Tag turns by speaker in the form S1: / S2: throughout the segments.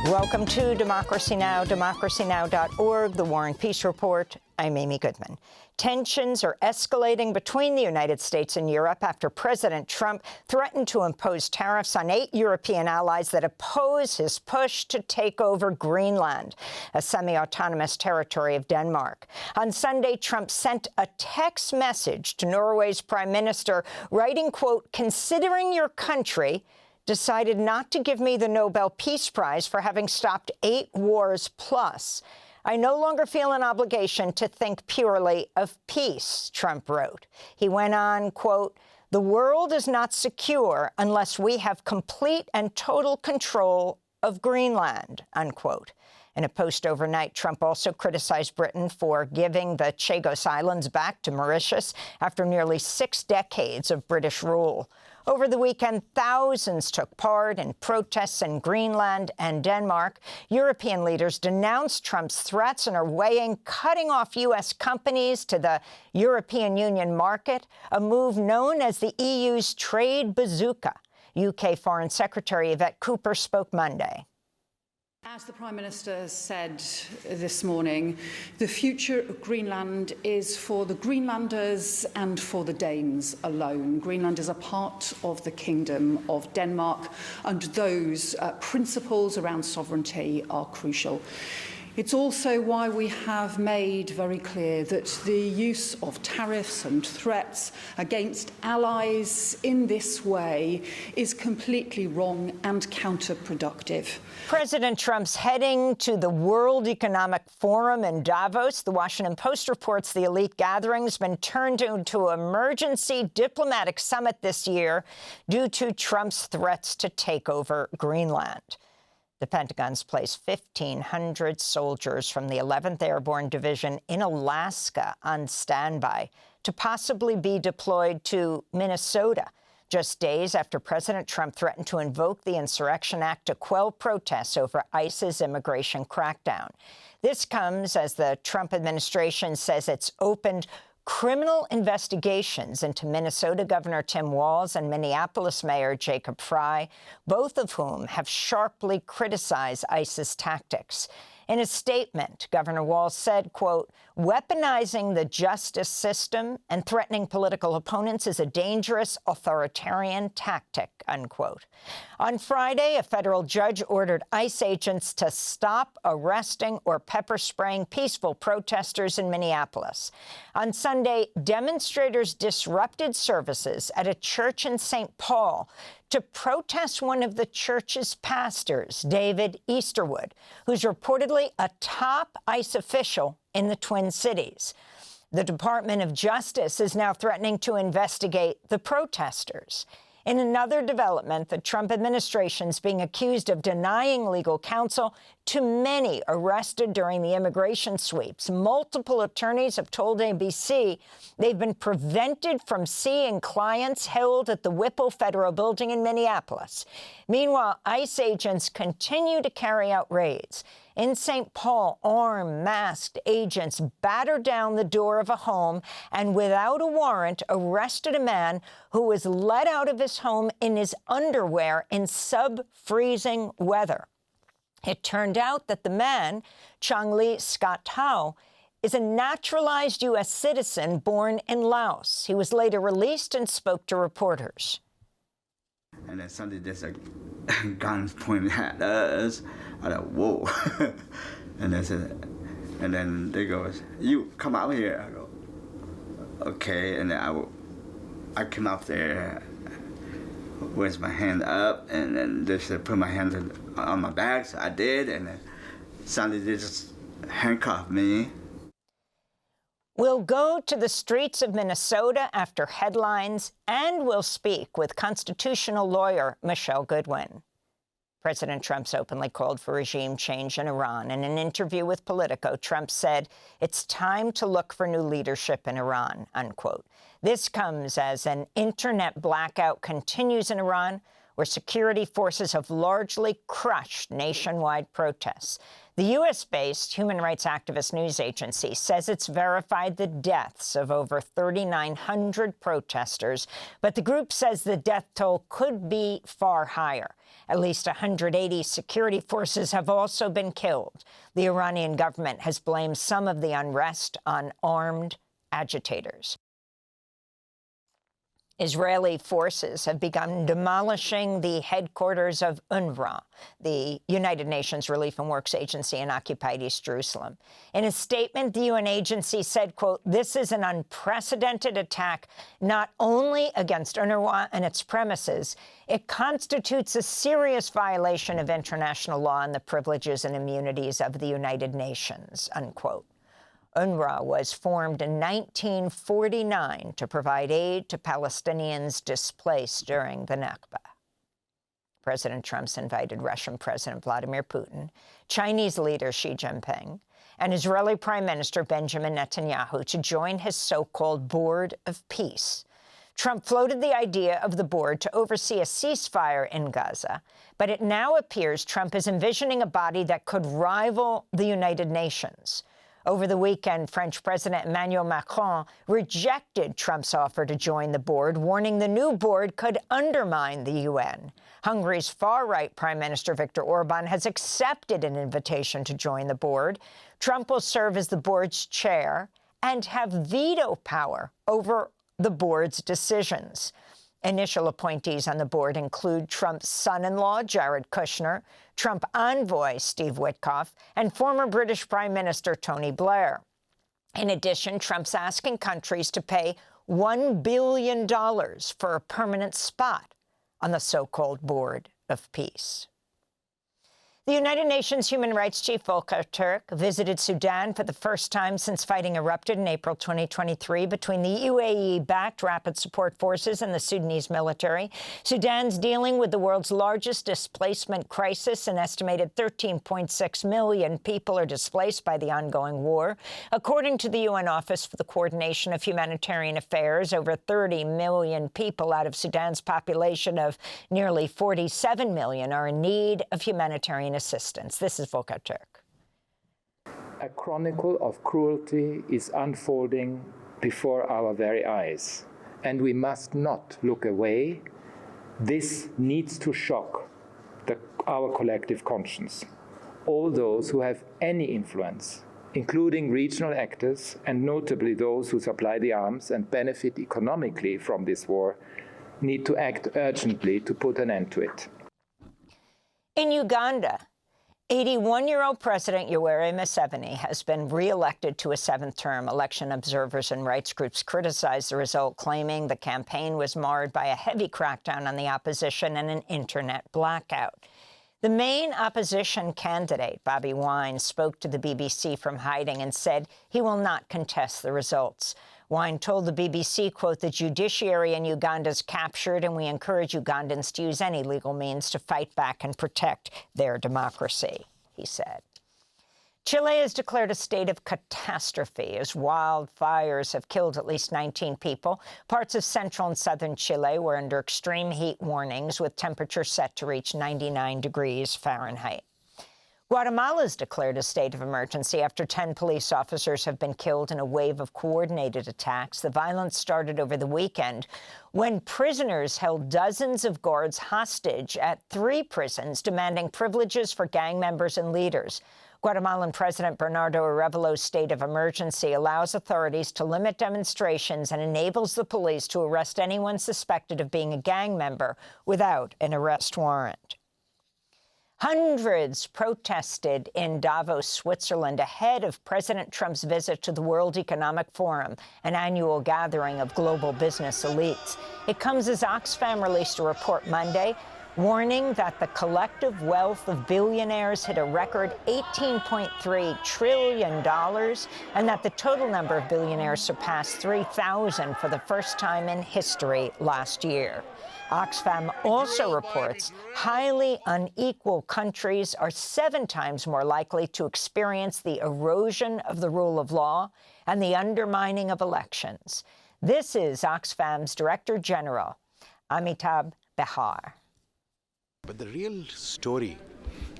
S1: Welcome to Democracy Now!, democracynow.org, The War and Peace Report. I'm Amy Goodman. Tensions are escalating between the United States and Europe after President Trump threatened to impose tariffs on 8 European allies that oppose his push to take over Greenland, a semi-autonomous territory of Denmark. On Sunday, Trump sent a text message to Norway's prime minister, writing, quote, "Considering your country decided not to give me the Nobel Peace Prize for having stopped 8 wars plus, I no longer feel an obligation to think purely of peace," Trump wrote. He went on, quote, "The world is not secure unless we have complete and total control of Greenland," unquote. In a post overnight, Trump also criticized Britain for giving the Chagos Islands back to Mauritius after nearly 6 decades of British rule. Over the weekend, thousands took part in protests in Greenland and Denmark. European leaders denounced Trump's threats and are weighing cutting off U.S. companies to the European Union market, a move known as the EU's trade bazooka. UK Foreign Secretary Yvette Cooper spoke Monday.
S2: As the Prime Minister said this morning, the future of Greenland is for the Greenlanders and for the Danes alone. Greenland is a part of the Kingdom of Denmark, and those principles around sovereignty are crucial. It's also why we have made very clear that the use of tariffs and threats against allies in this way is completely wrong and counterproductive.
S1: President Trump's heading to the World Economic Forum in Davos. The Washington Post reports the elite gathering has been turned into an emergency diplomatic summit this year due to Trump's threats to take over Greenland. The Pentagon's placed 1,500 soldiers from the 11th Airborne Division in Alaska on standby to possibly be deployed to Minnesota, just days after President Trump threatened to invoke the Insurrection Act to quell protests over ICE's immigration crackdown. This comes as the Trump administration says it's opened criminal investigations into Minnesota Governor Tim Walz and Minneapolis Mayor Jacob Frey, both of whom have sharply criticized ICE's tactics. In a statement, Governor Walz said, quote, "Weaponizing the justice system and threatening political opponents is a dangerous authoritarian tactic," unquote. On Friday, a federal judge ordered ICE agents to stop arresting or pepper spraying peaceful protesters in Minneapolis. On Sunday, demonstrators disrupted services at a church in St. Paul to protest one of the church's pastors, David Easterwood, who's reportedly a top ICE official in the Twin Cities. The Department of Justice is now threatening to investigate the protesters. In another development, the Trump administration is being accused of denying legal counsel to many arrested during the immigration sweeps. Multiple attorneys have told ABC they've been prevented from seeing clients held at the Whipple Federal Building in Minneapolis. Meanwhile, ICE agents continue to carry out raids. In St. Paul, armed, masked agents battered down the door of a home and, without a warrant, arrested a man who was let out of his home in his underwear in sub-freezing weather. It turned out that the man, Chong-Lee Scott Tao, is a naturalized U.S. citizen born in Laos. He was later released and spoke to reporters.
S3: And then suddenly there's a guns pointed at us. I thought, whoa. And then they go, "You come out here." I go, "Okay." And then I came out there with my hand up, and then just put my hands on my back. So I did, and then suddenly they just handcuffed me.
S1: We'll go to the streets of Minnesota after headlines, and we'll speak with constitutional lawyer Michelle Goodwin. President Trump's openly called for regime change in Iran. In an interview with Politico, Trump said it's time to look for new leadership in Iran, unquote. This comes as an internet blackout continues in Iran, where security forces have largely crushed nationwide protests. The U.S.-based human rights activist news agency says it's verified the deaths of over 3,900 protesters, but the group says the death toll could be far higher. At least 180 security forces have also been killed. The Iranian government has blamed some of the unrest on armed agitators. Israeli forces have begun demolishing the headquarters of UNRWA, the United Nations Relief and Works Agency in occupied East Jerusalem. In a statement, the UN agency said, quote, "This is an unprecedented attack not only against UNRWA and its premises, it constitutes a serious violation of international law and the privileges and immunities of the United Nations," unquote. UNRWA was formed in 1949 to provide aid to Palestinians displaced during the Nakba. President Trump's invited Russian President Vladimir Putin, Chinese leader Xi Jinping, and Israeli Prime Minister Benjamin Netanyahu to join his so-called Board of Peace. Trump floated the idea of the board to oversee a ceasefire in Gaza, but it now appears Trump is envisioning a body that could rival the United Nations. Over the weekend, French President Emmanuel Macron rejected Trump's offer to join the board, warning the new board could undermine the UN. Hungary's far-right Prime Minister Viktor Orban has accepted an invitation to join the board. Trump will serve as the board's chair and have veto power over the board's decisions. Initial appointees on the board include Trump's son-in-law, Jared Kushner, Trump envoy, Steve Witkoff, and former British Prime Minister Tony Blair. In addition, Trump's asking countries to pay $1 billion for a permanent spot on the so-called Board of Peace. The United Nations Human Rights Chief Volker Turk visited Sudan for the first time since fighting erupted in April 2023 between the UAE-backed Rapid Support Forces and the Sudanese military. Sudan's dealing with the world's largest displacement crisis. An estimated 13.6 million people are displaced by the ongoing war. According to the UN Office for the Coordination of Humanitarian Affairs, over 30 million people out of Sudan's population of nearly 47 million are in need of humanitarian assistance. This is Volker Turk.
S4: A chronicle of cruelty is unfolding before our very eyes, and we must not look away. This needs to shock our collective conscience. All those who have any influence, including regional actors, and notably those who supply the arms and benefit economically from this war, need to act urgently to put an end to it.
S1: In Uganda, 81-year-old President Yoweri Museveni has been re-elected to a seventh term. Election observers and rights groups criticized the result, claiming the campaign was marred by a heavy crackdown on the opposition and an internet blackout. The main opposition candidate, Bobi Wine, spoke to the BBC from hiding and said he will not contest the results. Wine told the BBC, quote, "The judiciary in Uganda is captured, and we encourage Ugandans to use any legal means to fight back and protect their democracy," he said. Chile has declared a state of catastrophe as wildfires have killed at least 19 people. Parts of central and southern Chile were under extreme heat warnings, with temperatures set to reach 99 degrees Fahrenheit. Guatemala's declared a state of emergency after 10 police officers have been killed in a wave of coordinated attacks. The violence started over the weekend when prisoners held dozens of guards hostage at 3 prisons, demanding privileges for gang members and leaders. Guatemalan President Bernardo Arevallo's state of emergency allows authorities to limit demonstrations and enables the police to arrest anyone suspected of being a gang member without an arrest warrant. Hundreds protested in Davos, Switzerland, ahead of President Trump's visit to the World Economic Forum, an annual gathering of global business elites. It comes as Oxfam released a report Monday warning that the collective wealth of billionaires hit a record $18.3 trillion, and that the total number of billionaires surpassed 3,000 for the first time in history last year. Oxfam also reports highly unequal countries are 7 times more likely to experience the erosion of the rule of law and the undermining of elections. This is Oxfam's Director General, Amitabh Behar.
S5: But the real story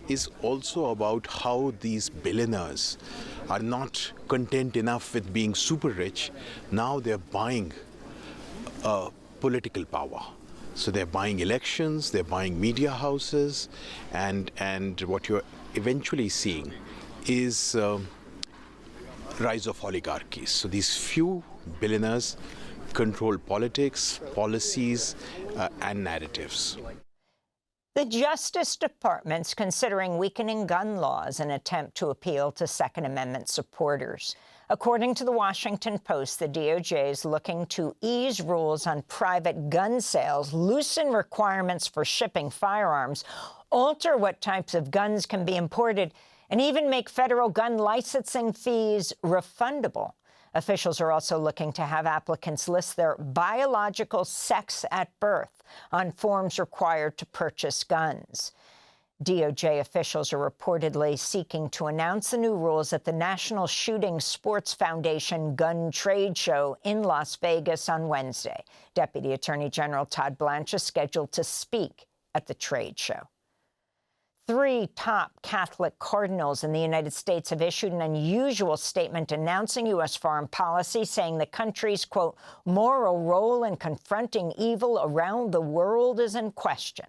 S5: is also about how these billionaires are not content enough with being super rich. Now they're buying political power. So they're buying elections, they're buying media houses, and what you're eventually seeing is rise of oligarchies. So these few billionaires control politics, policies, and narratives.
S1: The Justice Department's considering weakening gun laws in an attempt to appeal to Second Amendment supporters. According to the Washington Post, the DOJ is looking to ease rules on private gun sales, loosen requirements for shipping firearms, alter what types of guns can be imported, and even make federal gun licensing fees refundable. Officials are also looking to have applicants list their biological sex at birth on forms required to purchase guns. DOJ officials are reportedly seeking to announce the new rules at the National Shooting Sports Foundation Gun Trade Show in Las Vegas on Wednesday. Deputy Attorney General Todd Blanche is scheduled to speak at the trade show. 3 top Catholic cardinals in the United States have issued an unusual statement announcing U.S. foreign policy, saying the country's, quote, moral role in confronting evil around the world is in question.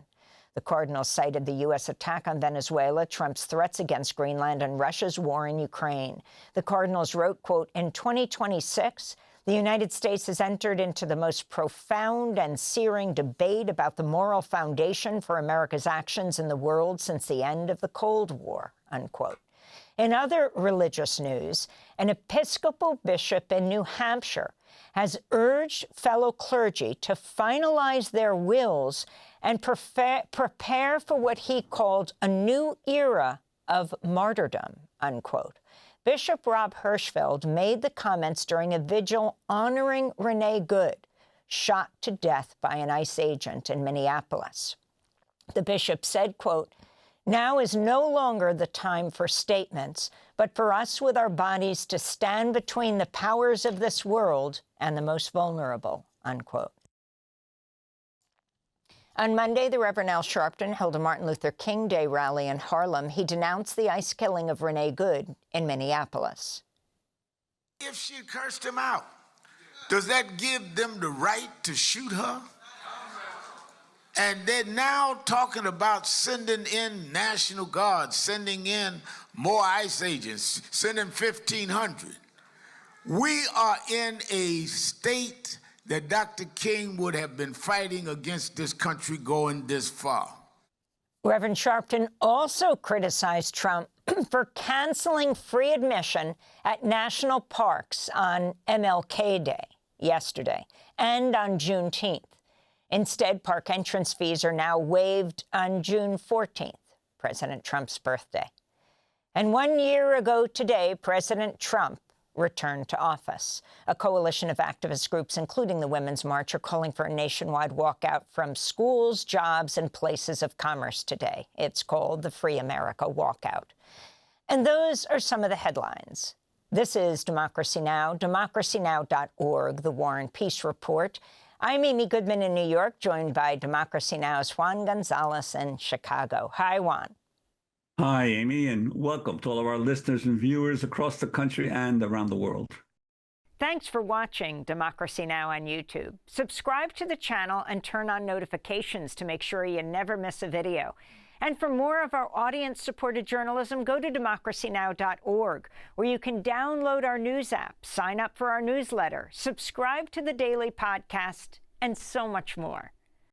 S1: The cardinals cited the U.S. attack on Venezuela, Trump's threats against Greenland, and Russia's war in Ukraine. The cardinals wrote, quote, in 2026, the United States has entered into the most profound and searing debate about the moral foundation for America's actions in the world since the end of the Cold War, unquote. In other religious news, an Episcopal bishop in New Hampshire has urged fellow clergy to finalize their wills and prepare for what he called a new era of martyrdom, unquote. Bishop Rob Hirschfeld made the comments during a vigil honoring Renee Good, shot to death by an ICE agent in Minneapolis. The bishop said, quote, now is no longer the time for statements, but for us with our bodies to stand between the powers of this world and the most vulnerable, unquote. On Monday, the Reverend Al Sharpton held a Martin Luther King Day rally in Harlem. He denounced the ICE killing of Renee Good in Minneapolis.
S6: If she cursed him out, does that give them the right to shoot her? And they're now talking about sending in National Guard, sending in more ICE agents, sending 1,500. We are in a state that Dr. King would have been fighting against this country going this far.
S1: Reverend Sharpton also criticized Trump for canceling free admission at national parks on MLK Day yesterday and on Juneteenth. Instead, park entrance fees are now waived on June 14th, President Trump's birthday. And 1 year ago today, President Trump returned to office. A coalition of activist groups, including the Women's March, are calling for a nationwide walkout from schools, jobs, and places of commerce today. It's called the Free America Walkout. And those are some of the headlines. This is Democracy Now!, democracynow.org, The War and Peace Report. I'm Amy Goodman in New York, joined by Democracy Now!'s Juan Gonzalez in Chicago. Hi, Juan.
S7: Hi, Amy, and welcome to all of our listeners and viewers across the country and around the world.
S1: Thanks for watching Democracy Now! On YouTube. Subscribe to the channel and turn on notifications to make sure you never miss a video. And for more of our audience-supported journalism, go to democracynow.org, where you can download our news app, sign up for our newsletter, subscribe to the daily podcast, and so much more.